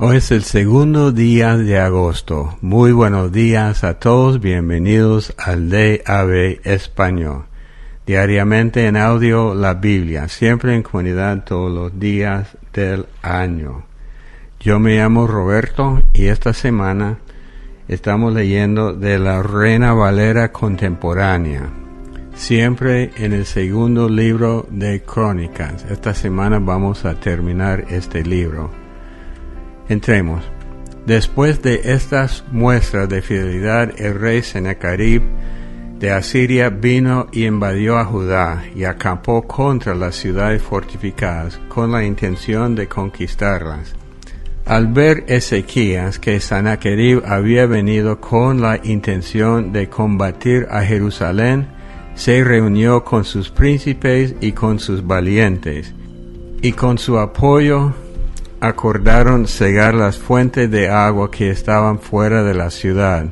Hoy es el segundo día de agosto. Muy buenos días a todos. Bienvenidos al DAB Español. Diariamente en audio la Biblia, siempre en comunidad todos los días del año. Yo me llamo Roberto y esta semana estamos leyendo de la Reina Valera contemporánea. Siempre en el segundo libro de Crónicas. Esta semana vamos a terminar este libro. Entremos. Después de estas muestras de fidelidad, el rey Sennacherib de Asiria vino y invadió a Judá y acampó contra las ciudades fortificadas con la intención de conquistarlas. Al ver Ezequías que Sennacherib había venido con la intención de combatir a Jerusalén, se reunió con sus príncipes y con sus valientes, y con su apoyo acordaron cegar las fuentes de agua que estaban fuera de la ciudad.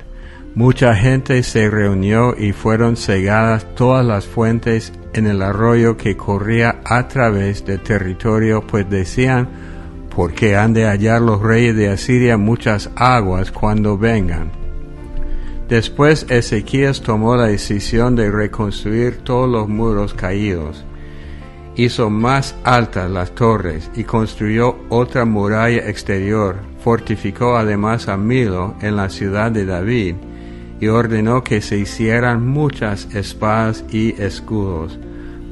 Mucha gente se reunió y fueron cegadas todas las fuentes en el arroyo que corría a través del territorio, pues decían, ¿por qué han de hallar los reyes de Asiria muchas aguas cuando vengan? Después Ezequías tomó la decisión de reconstruir todos los muros caídos. Hizo más altas las torres y construyó otra muralla exterior. Fortificó además a Milo en la ciudad de David y ordenó que se hicieran muchas espadas y escudos.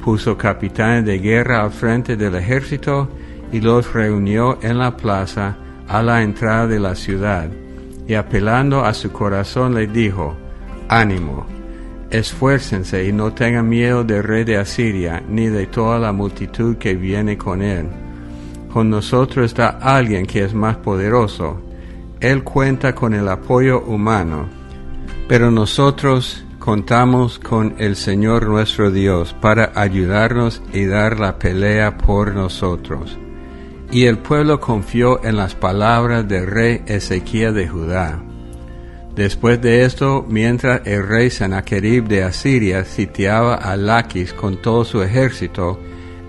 Puso capitanes de guerra al frente del ejército y los reunió en la plaza a la entrada de la ciudad. Y apelando a su corazón les dijo, «Ánimo, esfuércense y no tengan miedo del rey de Asiria, ni de toda la multitud que viene con él. Con nosotros está alguien que es más poderoso. Él cuenta con el apoyo humano, pero nosotros contamos con el Señor nuestro Dios para ayudarnos y dar la pelea por nosotros». Y el pueblo confió en las palabras del rey Ezequías de Judá. Después de esto, mientras el rey Sennacherib de Asiria sitiaba a Laquis con todo su ejército,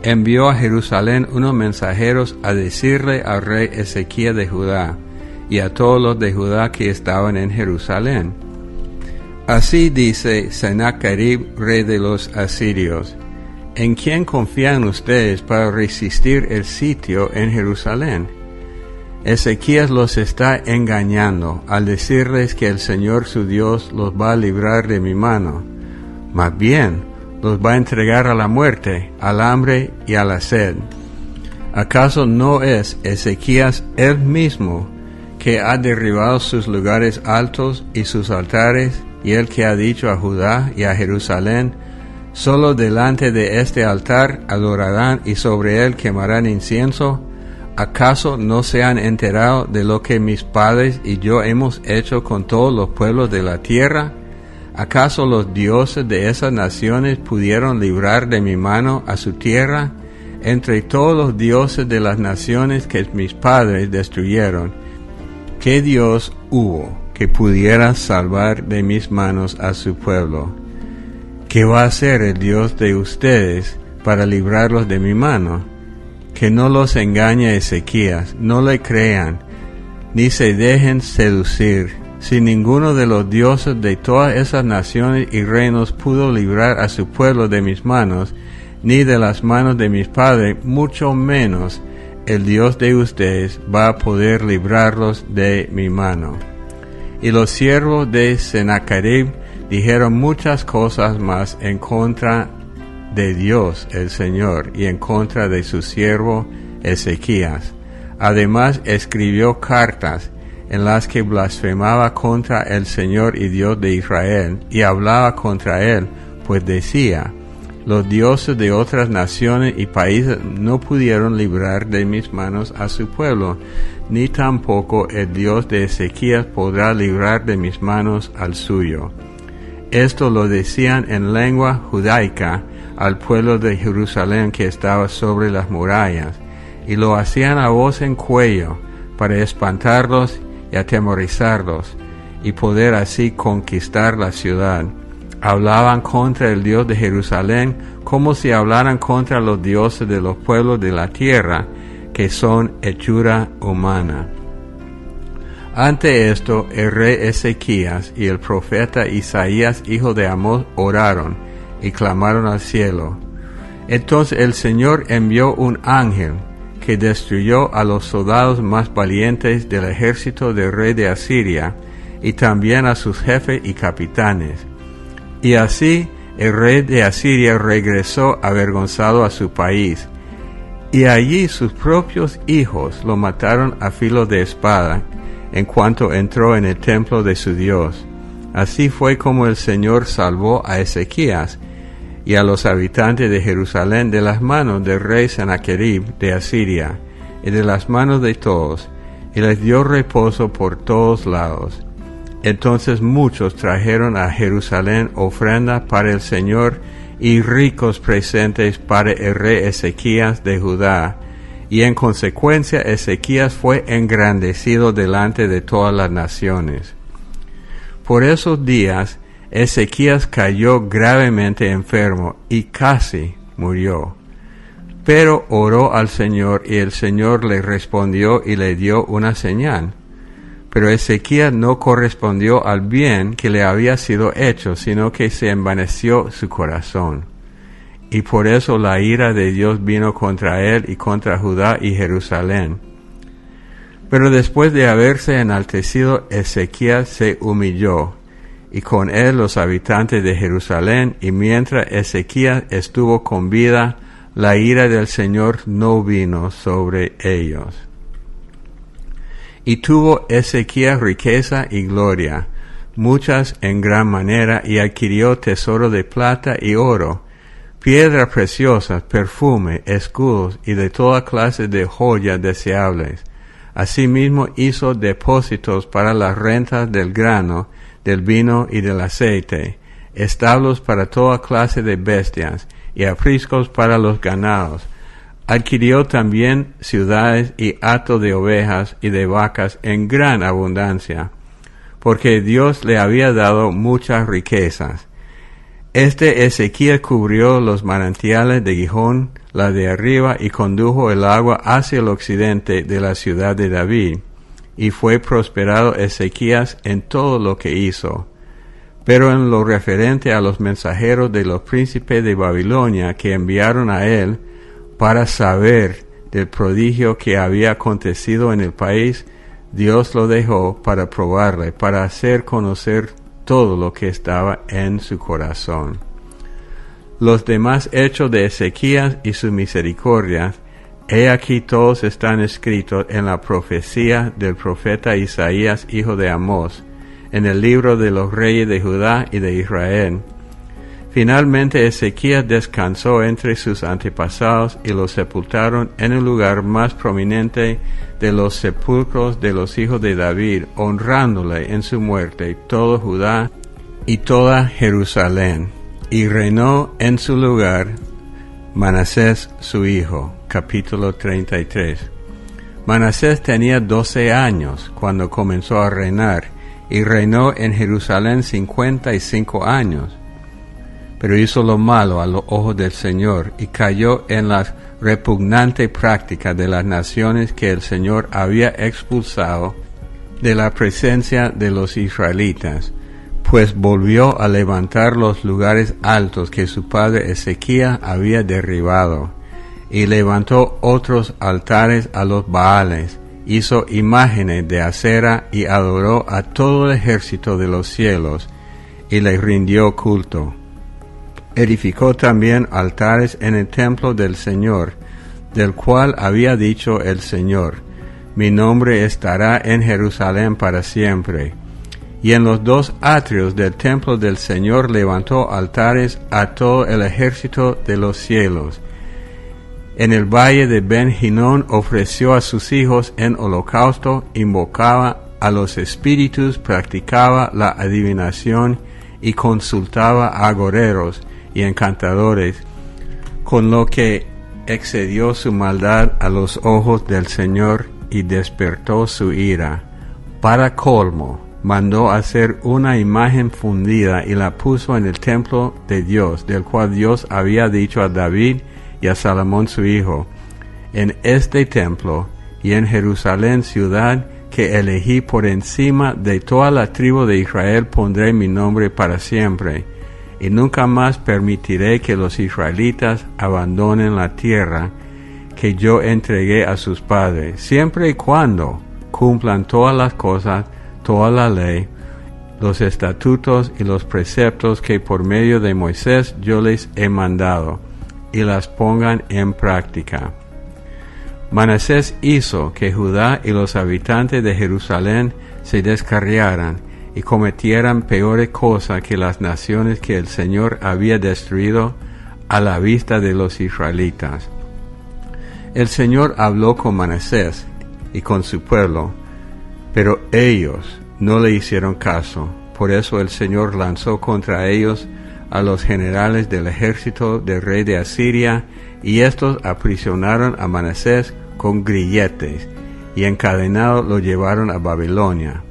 envió a Jerusalén unos mensajeros a decirle al rey Ezequías de Judá y a todos los de Judá que estaban en Jerusalén: Así dice Sennacherib, rey de los asirios, ¿en quién confían ustedes para resistir el sitio en Jerusalén? Ezequías los está engañando al decirles que el Señor su Dios los va a librar de mi mano. Más bien, los va a entregar a la muerte, al hambre y a la sed. ¿Acaso no es Ezequías él mismo que ha derribado sus lugares altos y sus altares, y el que ha dicho a Judá y a Jerusalén, solo delante de este altar adorarán y sobre él quemarán incienso? ¿Acaso no se han enterado de lo que mis padres y yo hemos hecho con todos los pueblos de la tierra? ¿Acaso los dioses de esas naciones pudieron librar de mi mano a su tierra? Entre todos los dioses de las naciones que mis padres destruyeron, ¿qué Dios hubo que pudiera salvar de mis manos a su pueblo? ¿Qué va a hacer el Dios de ustedes para librarlos de mi mano? Que no los engañe Ezequías, no le crean, ni se dejen seducir. Si ninguno de los dioses de todas esas naciones y reinos pudo librar a su pueblo de mis manos, ni de las manos de mis padres, mucho menos el Dios de ustedes va a poder librarlos de mi mano. Y los siervos de Sennacherib dijeron muchas cosas más en contra de Dios el Señor y en contra de su siervo Ezequías. Además escribió cartas en las que blasfemaba contra el Señor y Dios de Israel y hablaba contra él, pues decía: los dioses de otras naciones y países no pudieron librar de mis manos a su pueblo, ni tampoco el Dios de Ezequías podrá librar de mis manos al suyo. Esto lo decían en lengua judaica al pueblo de Jerusalén que estaba sobre las murallas, y lo hacían a voz en cuello para espantarlos y atemorizarlos, y poder así conquistar la ciudad. Hablaban contra el Dios de Jerusalén como si hablaran contra los dioses de los pueblos de la tierra, que son hechura humana. Ante esto, el rey Ezequías y el profeta Isaías, hijo de Amós, oraron y clamaron al cielo. Entonces el Señor envió un ángel que destruyó a los soldados más valientes del ejército del rey de Asiria y también a sus jefes y capitanes. Y así el rey de Asiria regresó avergonzado a su país, y allí sus propios hijos lo mataron a filo de espada en cuanto entró en el templo de su Dios. Así fue como el Señor salvó a Ezequías y a los habitantes de Jerusalén de las manos del rey Sennacherib de Asiria y de las manos de todos, y les dio reposo por todos lados. Entonces muchos trajeron a Jerusalén ofrendas para el Señor y ricos presentes para el rey Ezequías de Judá, y en consecuencia Ezequías fue engrandecido delante de todas las naciones. Por esos días Ezequías cayó gravemente enfermo y casi murió. Pero oró al Señor y el Señor le respondió y le dio una señal. Pero Ezequías no correspondió al bien que le había sido hecho, sino que se envaneció su corazón. Y por eso la ira de Dios vino contra él y contra Judá y Jerusalén. Pero después de haberse enaltecido, Ezequías se humilló, y con él los habitantes de Jerusalén, y mientras Ezequías estuvo con vida, la ira del Señor no vino sobre ellos. Y tuvo Ezequías riqueza y gloria, muchas en gran manera, y adquirió tesoro de plata y oro, piedras preciosas, perfume, escudos, y de toda clase de joyas deseables. Asimismo hizo depósitos para las rentas del grano, del vino y del aceite, establos para toda clase de bestias, y apriscos para los ganados. Adquirió también ciudades y hato de ovejas y de vacas en gran abundancia, porque Dios le había dado muchas riquezas. Ezequías cubrió los manantiales de Gihón, la de arriba, y condujo el agua hacia el occidente de la ciudad de David, y fue prosperado Ezequías en todo lo que hizo. Pero en lo referente a los mensajeros de los príncipes de Babilonia que enviaron a él, para saber del prodigio que había acontecido en el país, Dios lo dejó para probarle, para hacer conocer todo lo que estaba en su corazón. Los demás hechos de Ezequías y su misericordia, he aquí todos están escritos en la profecía del profeta Isaías, hijo de Amós, en el libro de los reyes de Judá y de Israel. Finalmente Ezequías descansó entre sus antepasados y lo sepultaron en el lugar más prominente de los sepulcros de los hijos de David, honrándole en su muerte todo Judá y toda Jerusalén. Y reinó en su lugar Manasés su hijo. Capítulo 33. Manasés tenía 12 años cuando comenzó a reinar, y reinó en Jerusalén 55 años. Pero hizo lo malo a los ojos del Señor, y cayó en la repugnante práctica de las naciones que el Señor había expulsado de la presencia de los israelitas, pues volvió a levantar los lugares altos que su padre Ezequías había derribado, y levantó otros altares a los Baales, hizo imágenes de acera y adoró a todo el ejército de los cielos, y le rindió culto. Edificó también altares en el templo del Señor, del cual había dicho el Señor: mi nombre estará en Jerusalén para siempre. Y en los 2 atrios del templo del Señor levantó altares a todo el ejército de los cielos. En el valle de Ben Hinón ofreció a sus hijos en holocausto, invocaba a los espíritus, practicaba la adivinación y consultaba a agoreros y encantadores, con lo que excedió su maldad a los ojos del Señor y despertó su ira. Para colmo, mandó hacer una imagen fundida y la puso en el templo de Dios, del cual Dios había dicho a David y a Salomón su hijo: en este templo y en Jerusalén, ciudad que elegí por encima de toda la tribu de Israel pondré mi nombre para siempre, y nunca más permitiré que los israelitas abandonen la tierra que yo entregué a sus padres, siempre y cuando cumplan todas las cosas, toda la ley, los estatutos y los preceptos que por medio de Moisés yo les he mandado, y las pongan en práctica. Manasés hizo que Judá y los habitantes de Jerusalén se descarriaran y cometieran peores cosas que las naciones que el Señor había destruido a la vista de los israelitas. El Señor habló con Manasés y con su pueblo, pero ellos no le hicieron caso. Por eso el Señor lanzó contra ellos a los generales del ejército del rey de Asiria, y estos aprisionaron a Manasés con grilletes, y encadenado lo llevaron a Babilonia.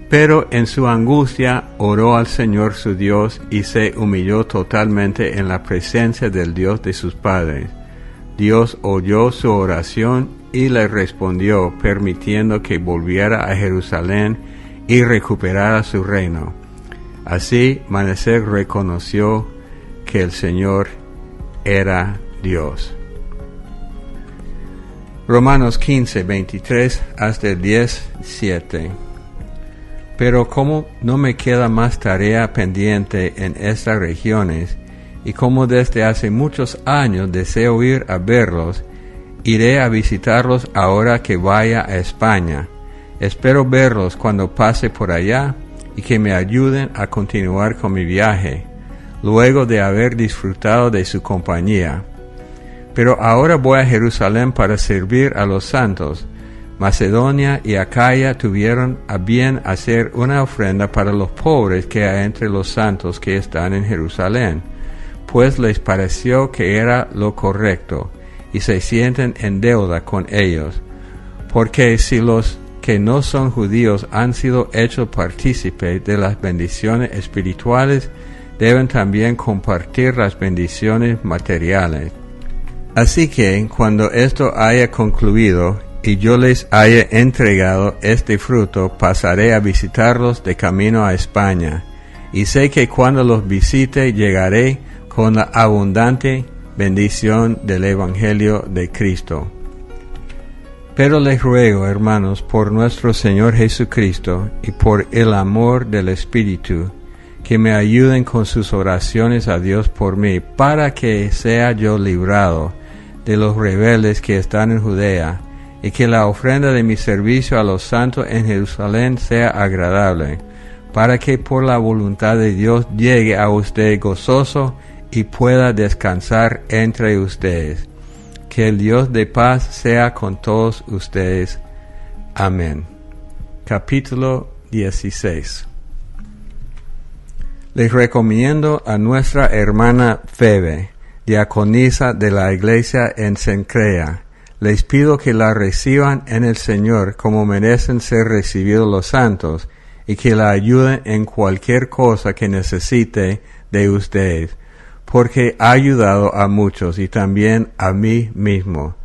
Pero en su angustia oró al Señor su Dios, y se humilló totalmente en la presencia del Dios de sus padres. Dios oyó su oración y le respondió, permitiendo que volviera a Jerusalén y recuperara su reino. Así Manasés reconoció que el Señor era Dios. Romanos 15, 23 hasta el 10, 7. Pero como no me queda más tarea pendiente en estas regiones, y como desde hace muchos años deseo ir a verlos, iré a visitarlos ahora que vaya a España. Espero verlos cuando pase por allá y que me ayuden a continuar con mi viaje, luego de haber disfrutado de su compañía. Pero ahora voy a Jerusalén para servir a los santos. Macedonia y Acaya tuvieron a bien hacer una ofrenda para los pobres que hay entre los santos que están en Jerusalén, pues les pareció que era lo correcto, y se sienten en deuda con ellos, porque si los que no son judíos han sido hechos partícipes de las bendiciones espirituales, deben también compartir las bendiciones materiales. Así que, cuando esto haya concluido, y yo les haya entregado este fruto, pasaré a visitarlos de camino a España, y sé que cuando los visite llegaré con la abundante bendición del Evangelio de Cristo. Pero les ruego, hermanos, por nuestro Señor Jesucristo y por el amor del Espíritu, que me ayuden con sus oraciones a Dios por mí, para que sea yo librado de los rebeldes que están en Judea, y que la ofrenda de mi servicio a los santos en Jerusalén sea agradable, para que por la voluntad de Dios llegue a usted gozoso y pueda descansar entre ustedes. Que el Dios de paz sea con todos ustedes. Amén. Capítulo 16. Les recomiendo a nuestra hermana Febe, diaconisa de la iglesia en Cencrea. Les pido que la reciban en el Señor como merecen ser recibidos los santos, y que la ayuden en cualquier cosa que necesite de ustedes, porque ha ayudado a muchos y también a mí mismo.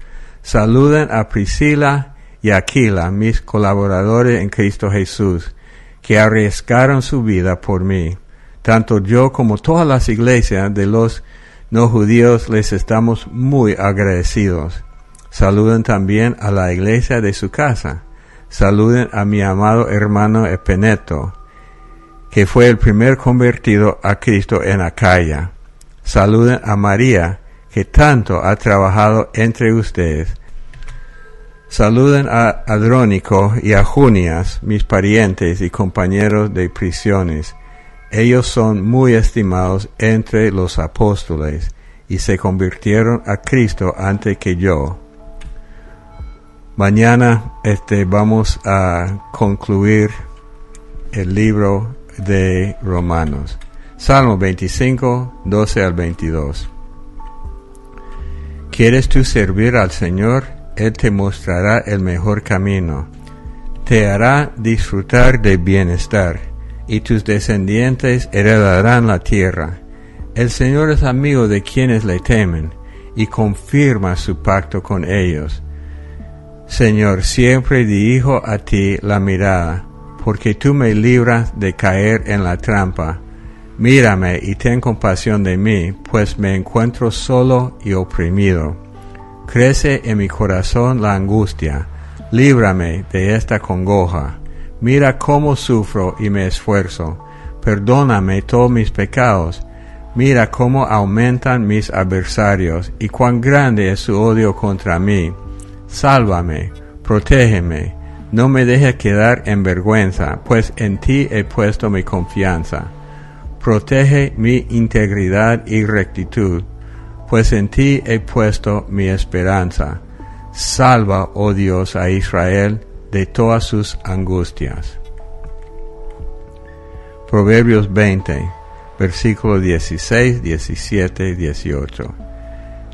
Saluden a Priscila y Aquila, mis colaboradores en Cristo Jesús, que arriesgaron su vida por mí. Tanto yo como todas las iglesias de los no judíos les estamos muy agradecidos. Saluden también a la iglesia de su casa. Saluden a mi amado hermano Epeneto, que fue el primer convertido a Cristo en Acaya. Saluden a María, que tanto ha trabajado entre ustedes. Saluden a Adrónico y a Junias, mis parientes y compañeros de prisiones. Ellos son muy estimados entre los apóstoles y se convirtieron a Cristo antes que yo. Mañana vamos a concluir el libro de Romanos. Salmo 25, 12 al 22. ¿Quieres tú servir al Señor? Él te mostrará el mejor camino. Te hará disfrutar de bienestar, y tus descendientes heredarán la tierra. El Señor es amigo de quienes le temen, y confirma su pacto con ellos. Señor, siempre dirijo a ti la mirada, porque tú me libras de caer en la trampa. Mírame y ten compasión de mí, pues me encuentro solo y oprimido. Crece en mi corazón la angustia, líbrame de esta congoja. Mira cómo sufro y me esfuerzo. Perdóname todos mis pecados. Mira cómo aumentan mis adversarios y cuán grande es su odio contra mí. Sálvame, protégeme, no me dejes quedar en vergüenza, pues en ti he puesto mi confianza. Protege mi integridad y rectitud, pues en ti he puesto mi esperanza. Salva, oh Dios, a Israel de todas sus angustias. Proverbios 20, versículos 16, 17 y 18.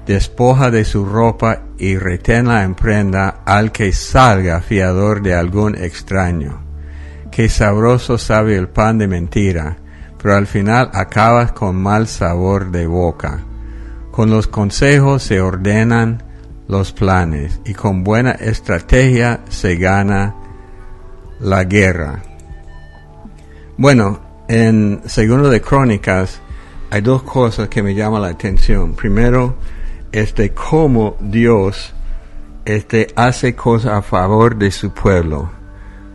Despoja de su ropa y reténla en prenda al que salga fiador de algún extraño. Qué sabroso sabe el pan de mentira, pero al final acabas con mal sabor de boca. Con los consejos se ordenan los planes, y con buena estrategia se gana la guerra. Bueno, en Segundo de Crónicas hay dos cosas que me llaman la atención. Primero, cómo Dios hace cosas a favor de su pueblo,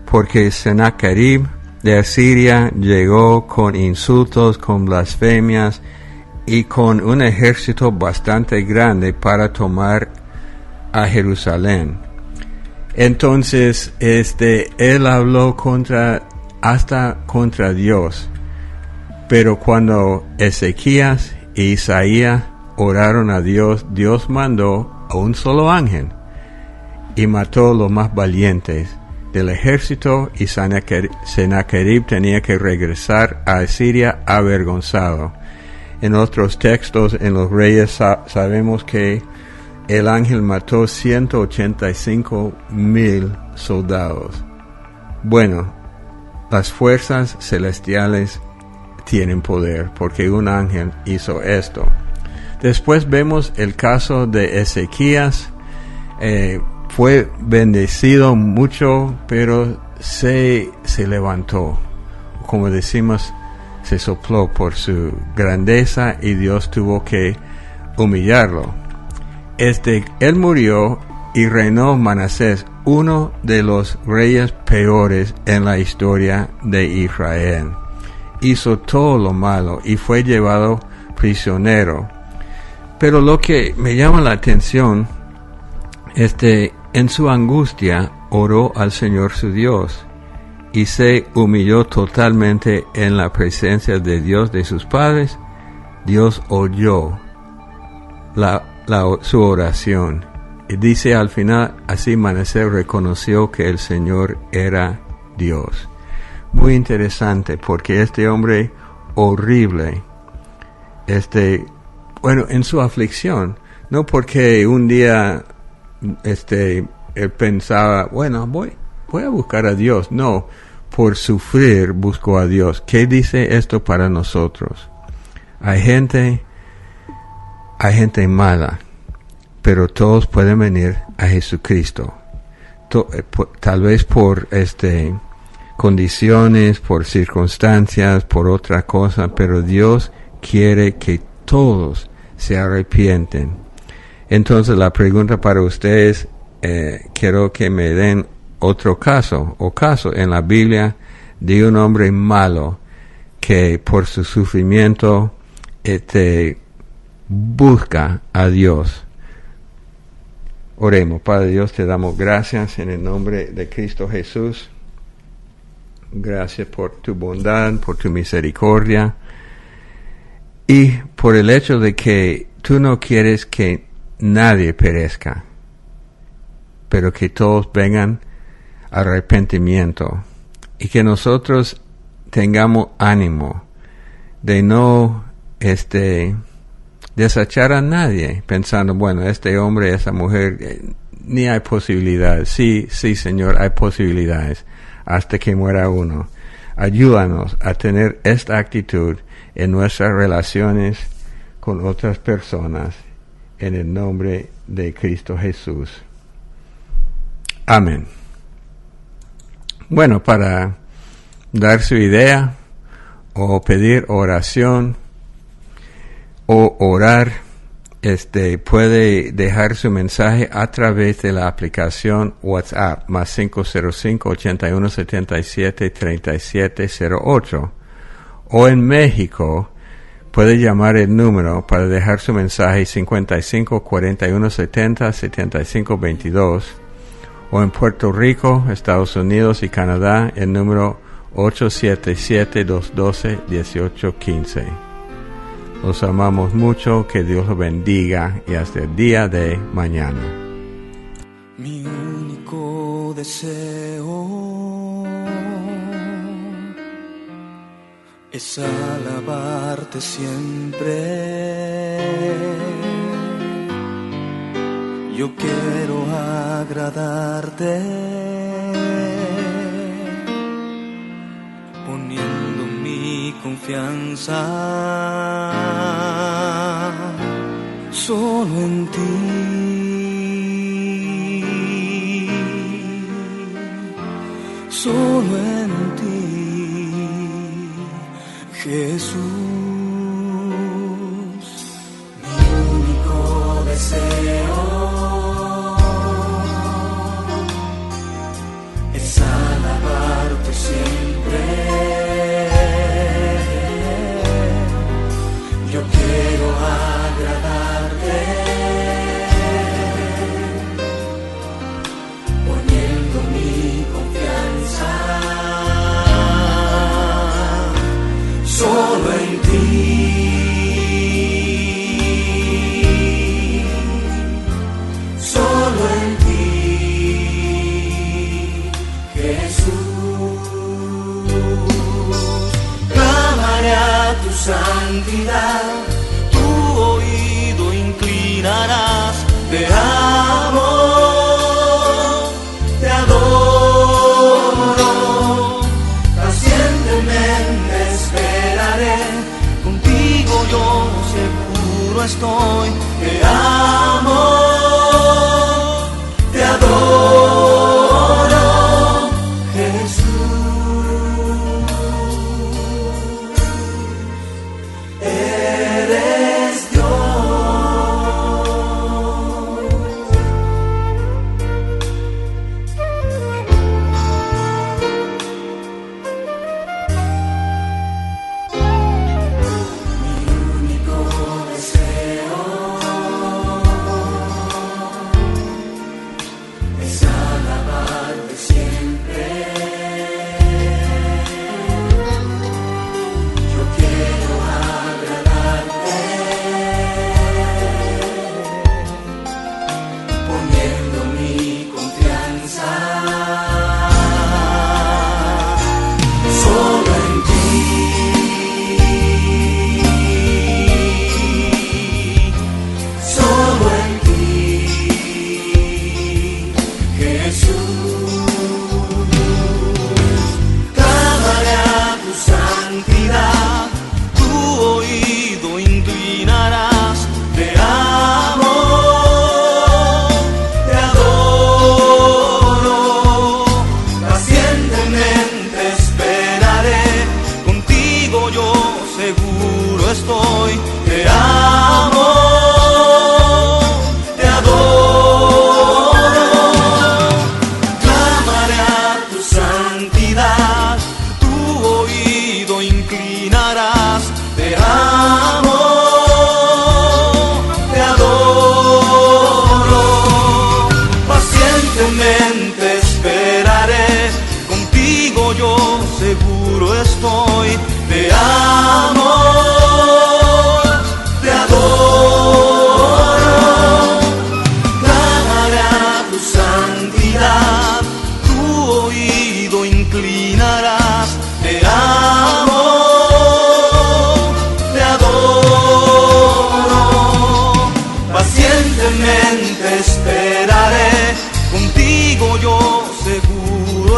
porque Sennacherib de Asiria llegó con insultos, con blasfemias y con un ejército bastante grande para tomar a Jerusalén. Entonces, él habló hasta contra Dios. Pero cuando Ezequías e Isaías oraron a Dios, Dios mandó a un solo ángel y mató a los más valientes del ejército, y Sennacherib tenía que regresar a Asiria avergonzado. En otros textos, en los Reyes, sabemos que el ángel mató 185,000 soldados. Bueno, las fuerzas celestiales tienen poder porque un ángel hizo esto. Después vemos el caso de Ezequías. Fue bendecido mucho, pero se levantó. Como decimos, se sopló por su grandeza y Dios tuvo que humillarlo. Él murió y reinó Manasés, uno de los reyes peores en la historia de Israel. Hizo todo lo malo y fue llevado prisionero. Pero lo que me llama la atención, en su angustia oró al Señor su Dios y se humilló totalmente en la presencia de Dios de sus padres. Dios oyó su oración. Y dice al final, así Manasés reconoció que el Señor era Dios. Muy interesante, porque este hombre horrible, en su aflicción, no porque un día, él pensaba, bueno, voy a buscar a Dios. No, por sufrir buscó a Dios. ¿Qué dice esto para nosotros? Hay gente mala, pero todos pueden venir a Jesucristo. Tal vez por condiciones, por circunstancias, por otra cosa, pero Dios quiere que todos se arrepienten. Entonces la pregunta para ustedes, quiero que me den otro caso en la Biblia de un hombre malo que por su sufrimiento busca a Dios. Oremos. Padre Dios, te damos gracias en el nombre de Cristo Jesús. Gracias por tu bondad, por tu misericordia y por el hecho de que tú no quieres que nadie perezca, pero que todos vengan al arrepentimiento, y que nosotros tengamos ánimo de no desechar a nadie pensando, bueno, este hombre, esa mujer, ni hay posibilidades. Sí, Señor, hay posibilidades hasta que muera uno. Ayúdanos a tener esta actitud en nuestras relaciones con otras personas, en el nombre de Cristo Jesús. Amén. Bueno, para dar su idea o pedir oración o orar, puede dejar su mensaje a través de la aplicación WhatsApp más 505-8177-3708, o en México puede llamar el número para dejar su mensaje 55-4170-7522, o en Puerto Rico, Estados Unidos y Canadá el número 877-212-1815. Los amamos mucho, que Dios los bendiga y hasta el día de mañana. Mi único deseo es alabarte siempre. Yo quiero agradarte, poniendo mi confianza solo en ti, solo en ti, Jesús. Mi único deseo es alabarte siempre. Yo quiero agradarte, poniendo mi confianza solo en ti, solo en ti, Jesús. Clamaré a tu santidad, tu oído inclinarás. Te amo, te adoro, pacientemente esperaré. Contigo yo seguro estoy. Te amo, te adoro, Jesús. Eres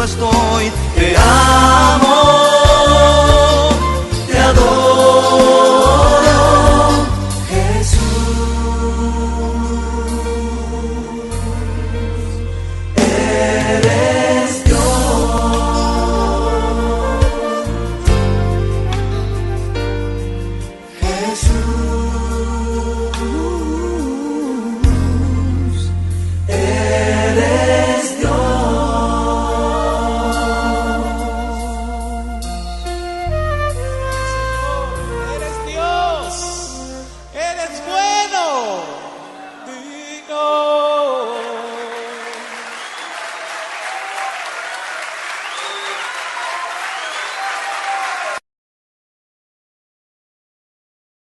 estoy, te amo.